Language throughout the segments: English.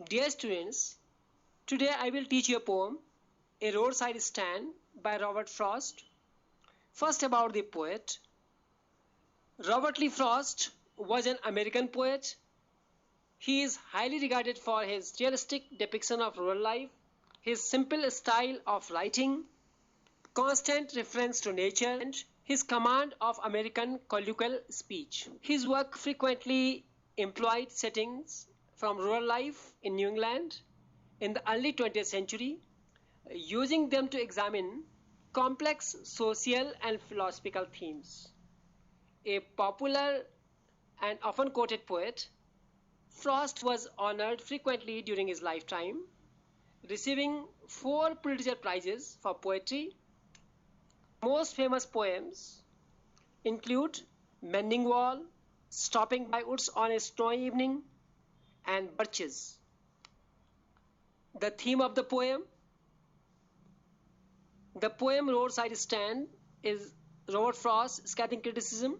Dear students, today I will teach you a poem, A Roadside Stand by Robert Frost. First about the poet. Robert Lee Frost was an American poet. He is highly regarded for his realistic depiction of rural life, his simple style of writing, constant reference to nature, and his command of American colloquial speech. His work frequently employed settings from rural life in New England in the early 20th century, using them to examine complex social and philosophical themes. A popular and often quoted poet, Frost was honored frequently during his lifetime, receiving 4 Pulitzer Prizes for poetry. Most famous poems include Mending Wall, Stopping by Woods on a Snowy Evening, and Birches. The theme of the poem. The poem Roadside Stand is Robert Frost's scathing criticism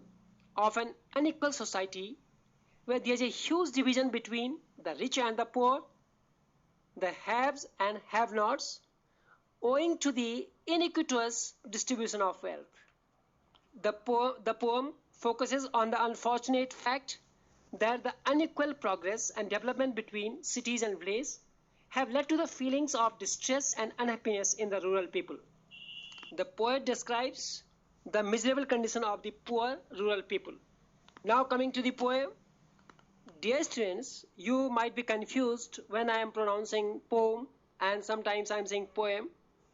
of an unequal society where there is a huge division between the rich and the poor, the haves and have-nots, owing to the iniquitous distribution of wealth. The poem focuses on the unfortunate fact that the unequal progress and development between cities and villages have led to the feelings of distress and unhappiness in the rural people. The poet describes the miserable condition of the poor rural people. Now coming to the poem. Dear students, you might be confused when I am pronouncing poem and sometimes I am saying poem.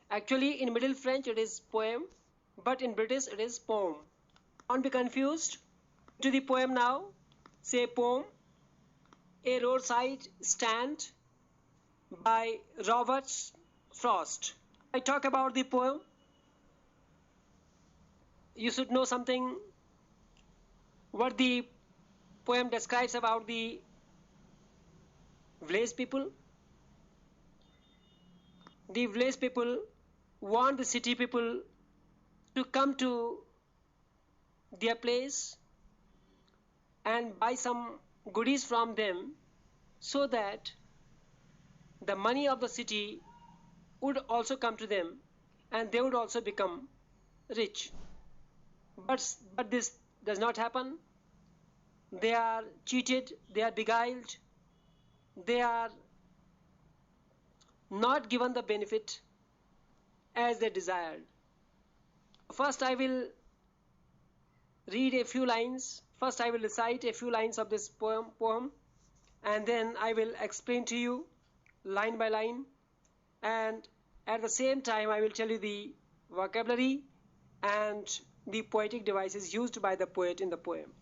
Actually, in Middle French it is poem, but in British it is poem. Don't be confused. To the poem now. Say poem. A Roadside Stand by Robert Frost. I talk about the poem. You should know something what the poem describes about the village people. The village people want the city people to come to their place and buy some goodies from them so that the money of the city would also come to them and they would also become rich. But this does not happen. They are cheated, they are beguiled, they are not given the benefit as they desired. First I will read a few lines. First I will recite a few lines of this poem and then I will explain to you line by line, and at the same time I will tell you the vocabulary and the poetic devices used by the poet in the poem.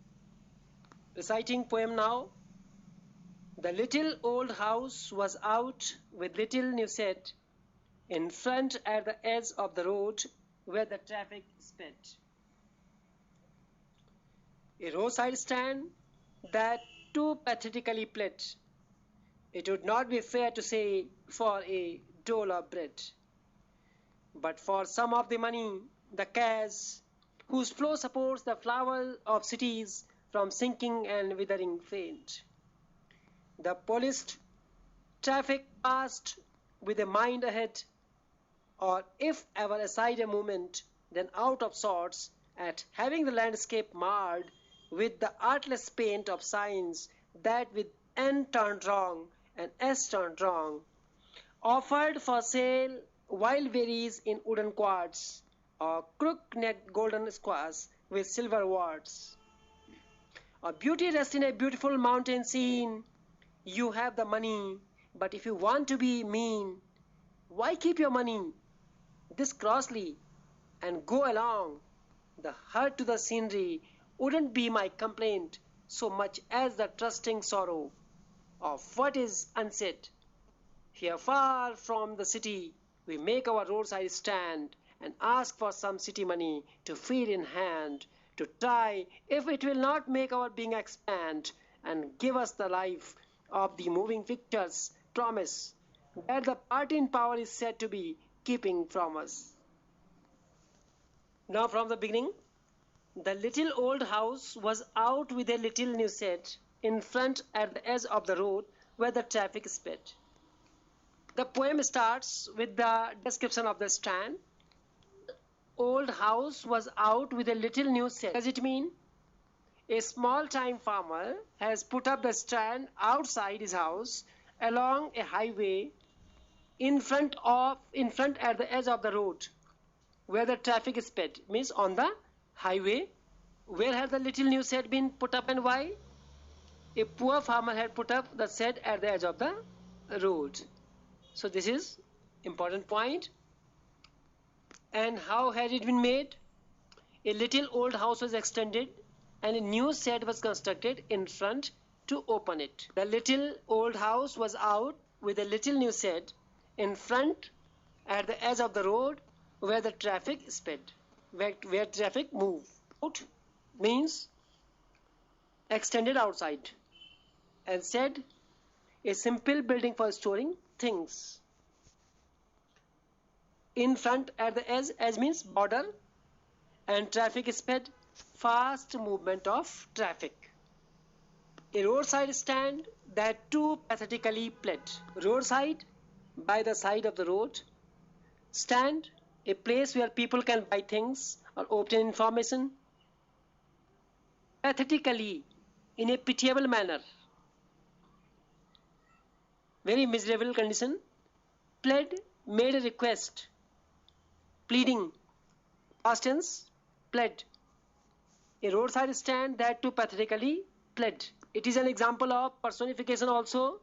Reciting poem now. The little old house was out with little new set in front at the edge of the road where the traffic sped. A roadside stand that too pathetically pled. It would not be fair to say for a dole of bread, but for some of the money, the cash, whose flow supports the flower of cities from sinking and withering faint. The policed traffic passed with a mind ahead, or if ever aside a moment, then out of sorts at having the landscape marred with the artless paint of signs that with N turned wrong and S turned wrong, offered for sale wild berries in wooden quarts, or crook-necked golden squash with silver warts. A beauty rests in a beautiful mountain scene. You have the money, but if you want to be mean, why keep your money this crossly and go along? The hurt to the scenery wouldn't be my complaint so much as the trusting sorrow of what is unsaid. Here far from the city we make our roadside stand and ask for some city money to feed in hand, to try if it will not make our being expand and give us the life of the moving pictures promise that the party in power is said to be keeping from us. Now from the beginning. The little old house was out with a little new set in front at the edge of the road where the traffic sped. The poem starts with the description of the stand. Old house was out with a little new shed. What does it mean? A small-time farmer has put up the stand outside his house along a highway in front at the edge of the road where the traffic sped. Means on the highway. Where had the little new shed been put up and why? A poor farmer had put up the shed at the edge of the road. So this is important point. And how had it been made? A little old house was extended and a new shed was constructed in front to open it. The little old house was out with a little new shed in front at the edge of the road where the traffic sped, where traffic moved. Out means extended outside, and shed, a simple building for storing things. In front at the edge means border, and traffic sped, fast movement of traffic. A roadside stand that too pathetically pled. Roadside, by the side of the road. Stand, a place where people can buy things or obtain information. Pathetically, in a pitiable manner. Very miserable condition. Pled, made a request. Pleading, past tense, pled. A roadside stand that too pathetically pled. It is an example of personification also.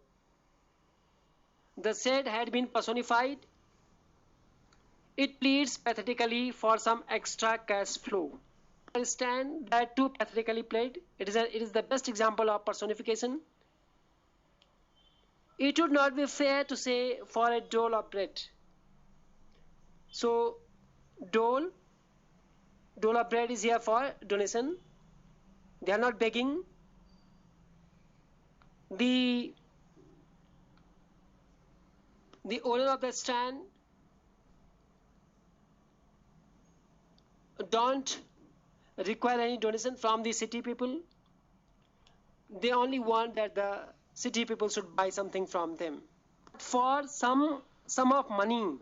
The shed had been personified. It pleads pathetically for some extra cash flow. A stand that too pathetically pled. It is the best example of personification. It would not be fair to say for a dole of bread. So dole of bread is here for donation. They are not begging. The owner of the stand don't require any donation from the city people. They only want that the city people should buy something from them. For some sum of money,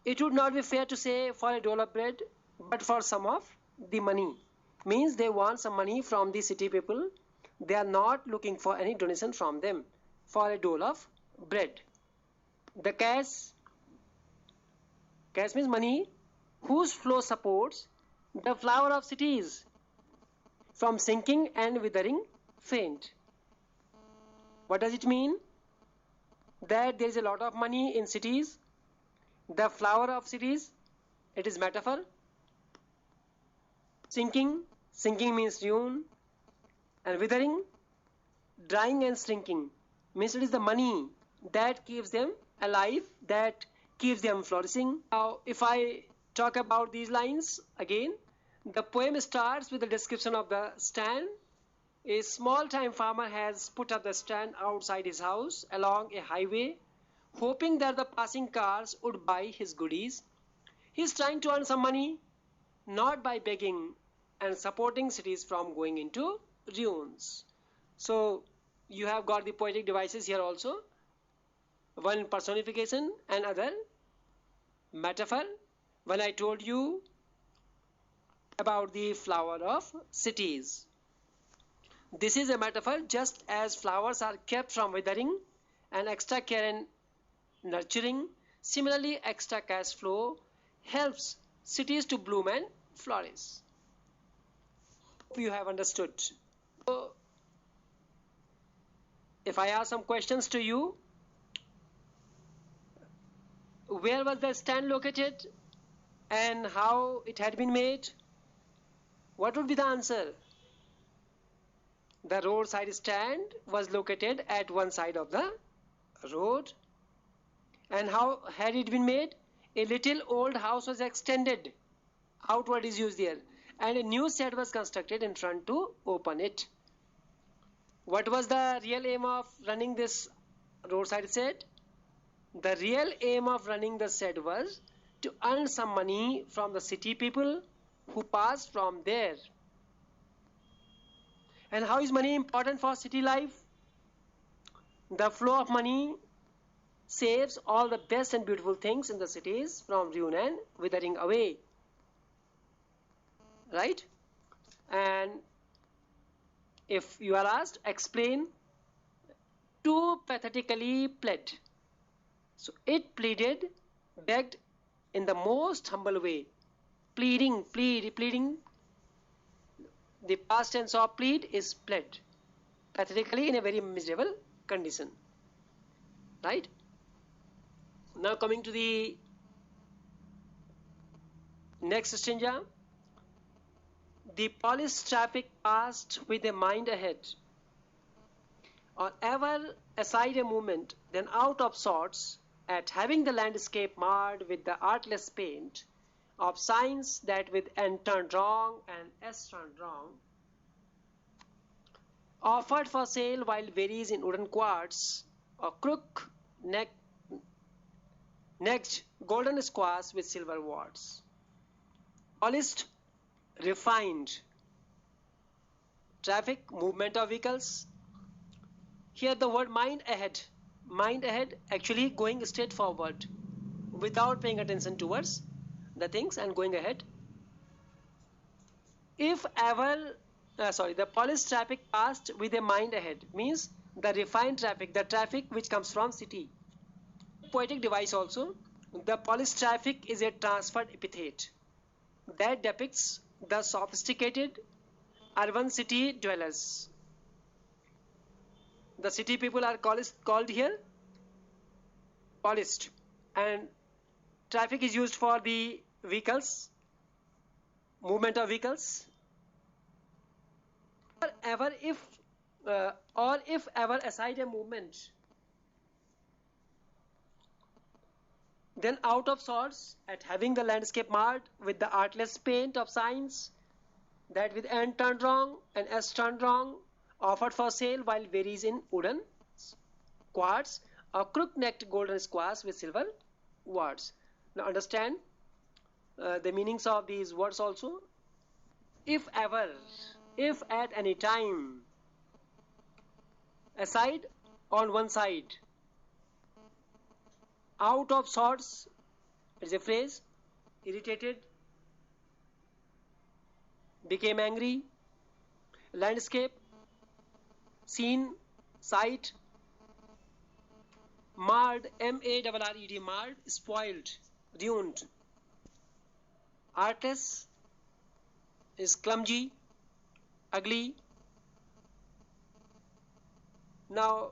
it would not be fair to say for a dole of bread, but for some of the money. Means they want some money from the city people. They are not looking for any donation from them for a dole of bread. The cash means money, whose flow supports the flower of cities from sinking and withering faint. What does it mean? That there is a lot of money in cities. The flower of cities, it is metaphor. Sinking means ruin, and withering, drying and shrinking, means it is the money that keeps them alive, that keeps them flourishing. Now, if I talk about these lines again, the poem starts with the description of the stand. A small-time farmer has put up the stand outside his house along a highway, hoping that the passing cars would buy his goodies. He is trying to earn some money, not by begging and supporting cities from going into ruins. So you have got the poetic devices here also. One personification and other metaphor. When I told you about the flower of cities, this is a metaphor. Just as flowers are kept from withering and extra care and nurturing, similarly extra cash flow helps cities to bloom and flourish. Hope you have understood. So, if I ask some questions to you, where was the stand located and how it had been made? What would be the answer? The roadside stand was located at one side of the road. And how had it been made? A little old house was extended. Outward is used there. And a new shed was constructed in front to open it. What was the real aim of running this roadside shed? The real aim of running the shed was to earn some money from the city people who passed from there. And how is money important for city life? The flow of money saves all the best and beautiful things in the cities from ruin and withering away. Right? And if you are asked, explain, too pathetically pled. So it pleaded, begged in the most humble way. Pleading. The past tense of plead is pled. Pathetically, in a very miserable condition. Right? Now coming to the next stanza. The polished traffic passed with a mind ahead, or ever aside a movement, then out of sorts, at having the landscape marred with the artless paint of signs that with N turned wrong and S turned wrong, offered for sale while varies in wooden quartz, or crook necked golden squash with silver wards. Polished, refined traffic, movement of vehicles. Here the word mind ahead actually going straight forward without paying attention towards the things and going ahead. If ever the polished traffic passed with a mind ahead means the refined traffic, the traffic which comes from city. Poetic device also. The polished traffic is a transferred epithet that depicts the sophisticated urban city dwellers. The city people are called here polished, and traffic is used for the vehicles, movement of vehicles. Or if ever aside a movement, then out of sorts, at having the landscape marred with the artless paint of signs that with N turned wrong and S turned wrong, offered for sale while varies in wooden quartz, or crook-necked golden squash with silver wards. Now understand the meanings of these words also. If ever, if at any time, aside, on one side, out of sorts is a phrase, irritated, became angry, landscape, scene, sight, marred, M-A-R-R-E-D, marred, spoiled, ruined. Artless is clumsy, ugly. Now,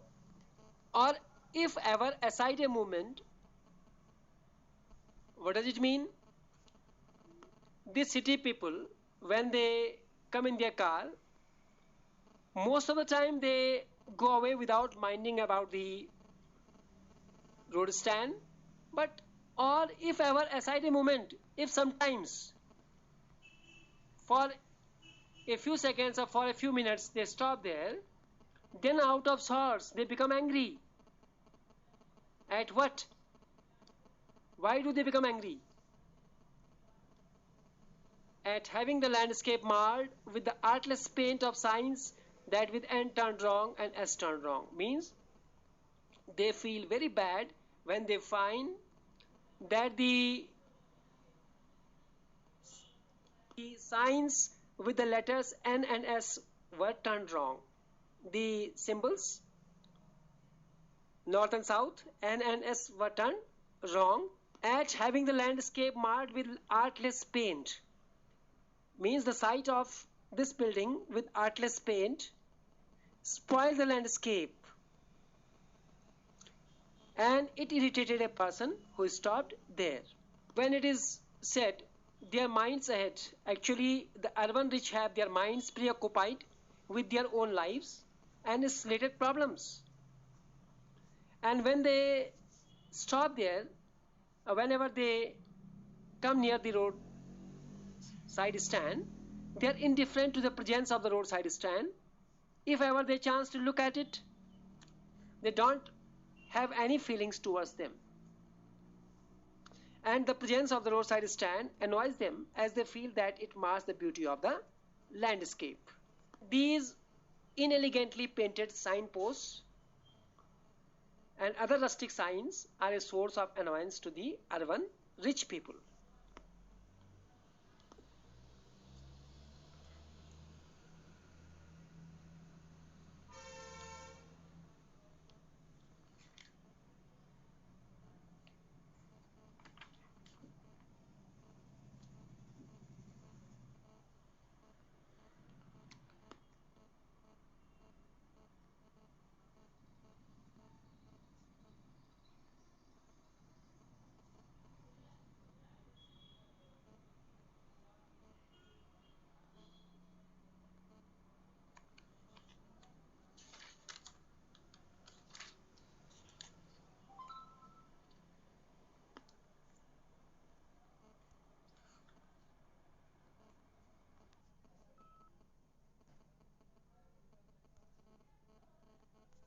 or if ever aside a movement, what does it mean? These city people, when they come in their car, most of the time they go away without minding about the road stand. But or if ever aside a moment, if sometimes for a few seconds or for a few minutes they stop there, then out of sorts they become angry. At what? Why do they become angry? At having the landscape marred with the artless paint of signs that with N turned wrong and S turned wrong. Means they feel very bad when they find that the signs with the letters N and S were turned wrong. The symbols north and south, N and S were turned wrong. At having the landscape marred with artless paint means the sight of this building with artless paint spoiled the landscape, and it irritated a person who stopped there. When it is said their minds ahead, actually the urban rich have their minds preoccupied with their own lives and its related problems. And when they stop there, whenever they come near the roadside stand, they are indifferent to the presence of the roadside stand. If ever they chance to look at it, they don't have any feelings towards them. And the presence of the roadside stand annoys them as they feel that it mars the beauty of the landscape. These inelegantly painted signposts and other rustic signs are a source of annoyance to the urban rich people.